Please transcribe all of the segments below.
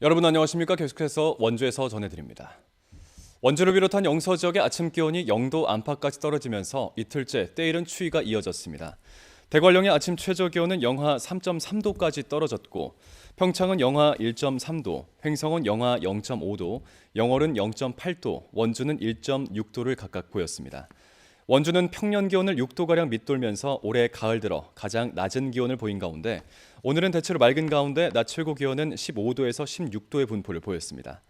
여러분 안녕하십니까? 계속해서 원주에서 전해드립니다. 원주를 비롯한 영서 지역의 아침 기온이 0도 안팎까지 떨어지면서 이틀째 때이른 추위가 이어졌습니다. 대관령의 아침 최저 기온은 영하 3.3도까지 떨어졌고 평창은 영하 1.3도, 횡성은 영하 0.5도, 영월은 0.8도, 원주는 1.6도를 각각 보였습니다. 원주는 평년 기온을 6도가량 밑돌면서 올해 가을 들어 가장 낮은 기온을 보인 가운데 오늘은 대체로 맑은 가운데 낮 최고 기온은 15도에서 16도의 분포를 보였습니다.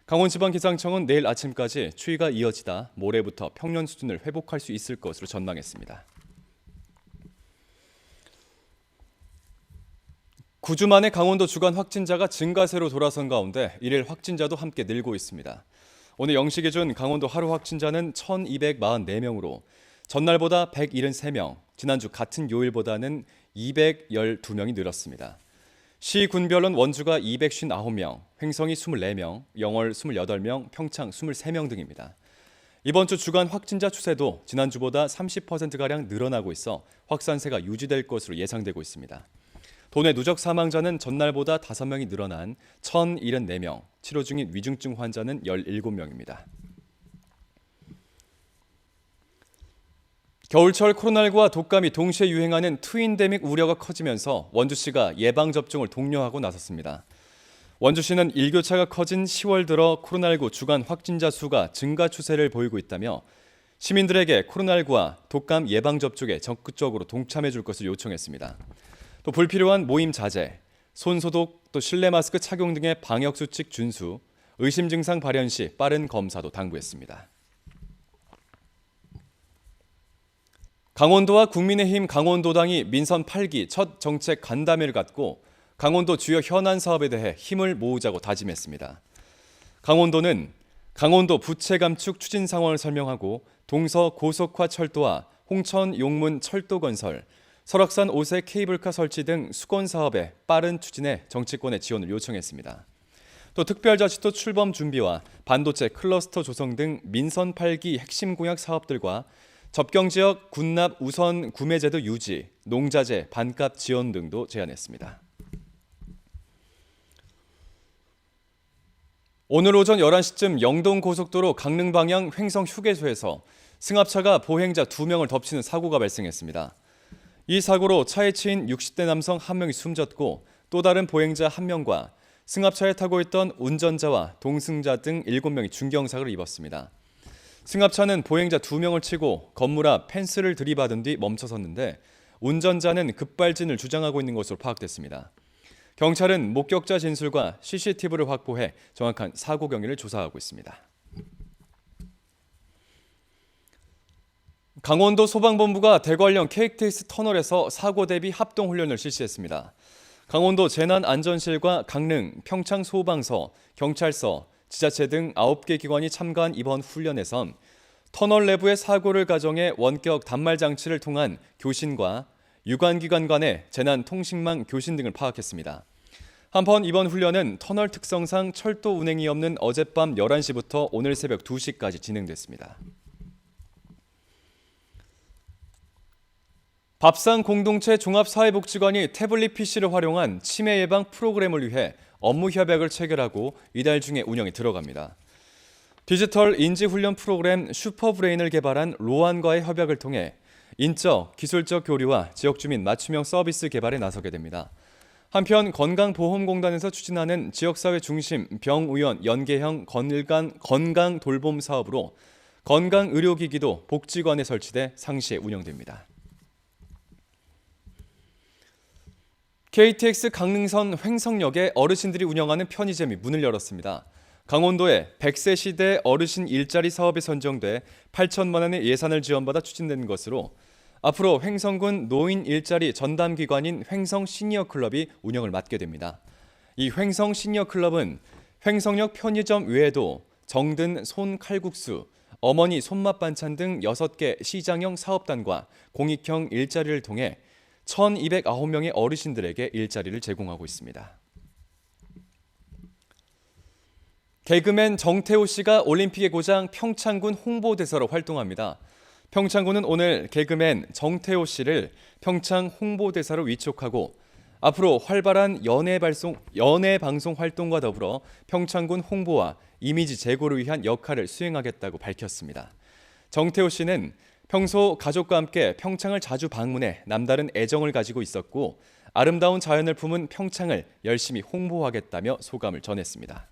강원지방기상청은 내일 아침까지 추위가 이어지다 모레부터 평년 수준을 회복할 수 있을 것으로 전망했습니다. 9주 만에 강원도 주간 확진자가 증가세로 돌아선 가운데 일일 확진자도 함께 늘고 있습니다. 오늘 0시 기준 강원도 하루 확진자는 1,244명으로 전날보다 173명, 지난주 같은 요일보다는 212명이 늘었습니다. 시, 군별로는 원주가 259명, 횡성이 24명, 영월 28명, 평창 23명 등입니다. 이번 주 주간 확진자 추세도 지난주보다 30%가량 늘어나고 있어 확산세가 유지될 것으로 예상되고 있습니다. 도내 누적 사망자는 전날보다 5명이 늘어난 1,074명, 치료 중인 위중증 환자는 17명입니다. 겨울철 코로나19와 독감이 동시에 유행하는 트윈데믹 우려가 커지면서 원주시가 예방접종을 독려하고 나섰습니다. 원주시는 일교차가 커진 10월 들어 코로나19 주간 확진자 수가 증가 추세를 보이고 있다며 시민들에게 코로나19와 독감 예방접종에 적극적으로 동참해 줄 것을 요청했습니다. 또 불필요한 모임 자제, 손소독, 또 실내 마스크 착용 등의 방역수칙 준수, 의심 증상 발현 시 빠른 검사도 당부했습니다. 강원도와 국민의힘 강원도당이 민선 8기 첫 정책 간담회를 갖고 강원도 주요 현안 사업에 대해 힘을 모으자고 다짐했습니다. 강원도는 강원도 부채 감축 추진 상황을 설명하고 동서 고속화 철도와 홍천 용문 철도 건설, 설악산 5세 케이블카 설치 등 수건 사업의 빠른 추진에 정치권의 지원을 요청했습니다. 또 특별자치도 출범 준비와 반도체 클러스터 조성 등 민선 8기 핵심 공약 사업들과 접경지역 군납 우선 구매제도 유지, 농자재 반값 지원 등도 제안했습니다. 오늘 오전 11시쯤 영동고속도로 강릉 방향 횡성 휴게소에서 승합차가 보행자 2명을 덮치는 사고가 발생했습니다. 이 사고로 차에 치인 60대 남성 1명이 숨졌고 또 다른 보행자 1명과 승합차에 타고 있던 운전자와 동승자 등 7명이 중경사고를 입었습니다. 승합차는 보행자 2명을 치고 건물 앞 펜스를 들이받은 뒤 멈춰섰는데 운전자는 급발진을 주장하고 있는 것으로 파악됐습니다. 경찰은 목격자 진술과 CCTV를 확보해 정확한 사고 경위를 조사하고 있습니다. 강원도 소방본부가 대관령 KTX 터널에서 사고 대비 합동훈련을 실시했습니다. 강원도 재난안전실과 강릉, 평창 소방서, 경찰서, 지자체 등 9개 기관이 참가한 이번 훈련에선 터널 내부의 사고를 가정해 원격 단말 장치를 통한 교신과 유관기관 간의 재난통신망 교신 등을 파악했습니다. 한편 이번 훈련은 터널 특성상 철도 운행이 없는 어젯밤 11시부터 오늘 새벽 2시까지 진행됐습니다. 밥상 공동체 종합사회복지관이 태블릿 PC를 활용한 치매 예방 프로그램을 위해 업무 협약을 체결하고 이달 중에 운영에 들어갑니다. 디지털 인지훈련 프로그램 슈퍼브레인을 개발한 로안과의 협약을 통해 인적, 기술적 교류와 지역주민 맞춤형 서비스 개발에 나서게 됩니다. 한편 건강보험공단에서 추진하는 지역사회 중심 병의원 연계형 건강 돌봄 사업으로 건강의료기기도 복지관에 설치돼 상시에 운영됩니다. KTX 강릉선 횡성역에 어르신들이 운영하는 편의점이 문을 열었습니다. 강원도의 100세 시대 어르신 일자리 사업에 선정돼 8천만 원의 예산을 지원받아 추진된 것으로 앞으로 횡성군 노인 일자리 전담기관인 횡성 시니어클럽이 운영을 맡게 됩니다. 이 횡성 시니어클럽은 횡성역 편의점 외에도 정든 손칼국수, 어머니 손맛 반찬 등 6개 시장형 사업단과 공익형 일자리를 통해 1,209명의 어르신들에게 일자리를 제공하고 있습니다. 개그맨 정태호 씨가 올림픽의 고장 평창군 홍보대사로 활동합니다. 평창군은 오늘 개그맨 정태호 씨를 평창 홍보대사로 위촉하고 앞으로 활발한 연예 방송 활동과 더불어 평창군 홍보와 이미지 제고를 위한 역할을 수행하겠다고 밝혔습니다. 정태호 씨는 평소 가족과 함께 평창을 자주 방문해 남다른 애정을 가지고 있었고 아름다운 자연을 품은 평창을 열심히 홍보하겠다며 소감을 전했습니다.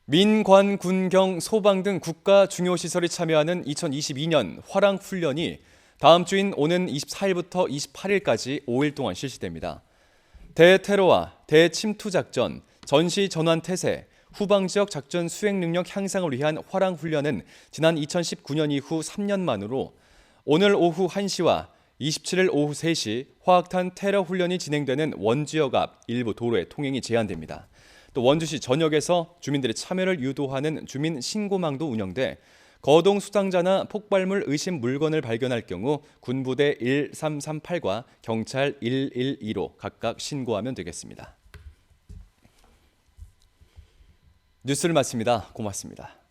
민, 관, 군, 경, 소방 등 국가 중요 시설이 참여하는 2022년 화랑 훈련이 다음 주인 오는 24일부터 28일까지 5일 동안 실시됩니다. 대테러와 대침투 작전, 전시 전환 태세, 후방 지역 작전 수행 능력 향상을 위한 화랑 훈련은 지난 2019년 이후 3년 만으로 오늘 오후 1시와 27일 오후 3시 화학탄 테러 훈련이 진행되는 원지역 앞 일부 도로의 통행이 제한됩니다. 또 원주시 전역에서 주민들의 참여를 유도하는 주민 신고망도 운영돼 거동 수상자나 폭발물 의심 물건을 발견할 경우 군부대 1338과 경찰 112로 각각 신고하면 되겠습니다. 뉴스를 마칩니다. 고맙습니다.